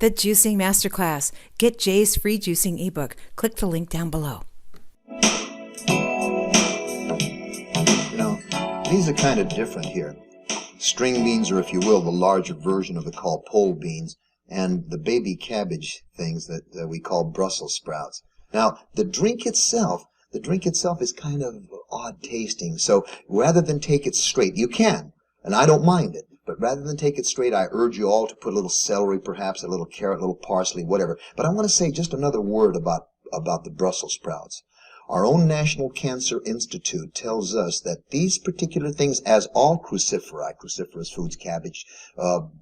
The Juicing Masterclass. Get Jay's free juicing ebook. Click the link down below. You know, these are kind of different here. String beans, or if you will, the larger version of the called pole beans, and the baby cabbage things that we call Brussels sprouts. Now, the drink itself is kind of odd tasting. So rather than take it straight, you can, and I don't mind it. But rather than take it straight, I urge you all to put a little celery, perhaps a little carrot, a little parsley, whatever. But I want to say just another word about the Brussels sprouts. Our own National Cancer Institute tells us that these particular things, as all cruciferous foods, cabbage,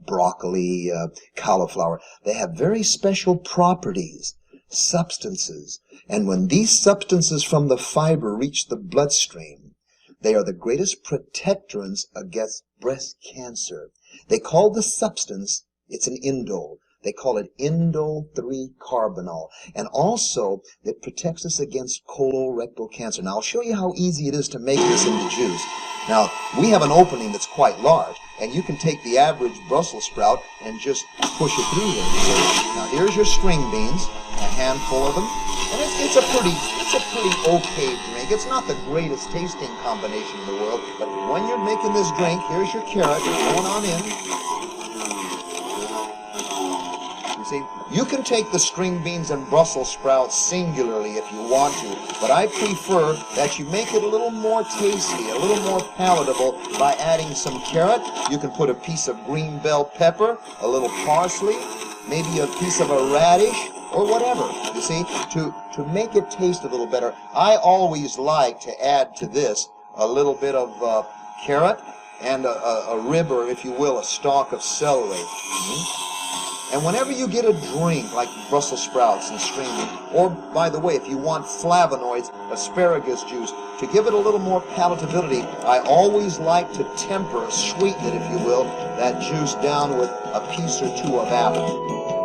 broccoli, cauliflower, they have very special properties, substances. And when these substances from the fiber reach the bloodstream, they are the greatest protectorants against breast cancer. They call the substance, it's an indole. They call it indole 3-carbinol. And also, it protects us against colorectal cancer. Now, I'll show you how easy it is to make this into juice. Now, we have an opening that's quite large, and you can take the average Brussels sprout and just push it through there. So, now, here's your string beans, a handful of them, and it's a pretty okay drink. It's not the greatest tasting combination in the world, but when you're making this drink, here's your carrot going on in. See, you can take the string beans and Brussels sprouts singularly if you want to, but I prefer that you make it a little more tasty, a little more palatable by adding some carrot. You can put a piece of green bell pepper, a little parsley, maybe a piece of a radish, or whatever, you see, to make it taste a little better. I always like to add to this a little bit of carrot and a rib, or if you will, a stalk of celery. And whenever you get a drink like Brussels sprouts and string beans, or by the way, if you want flavonoids, asparagus juice, to give it a little more palatability, I always like to temper, sweeten it, if you will, that juice down with a piece or two of apple.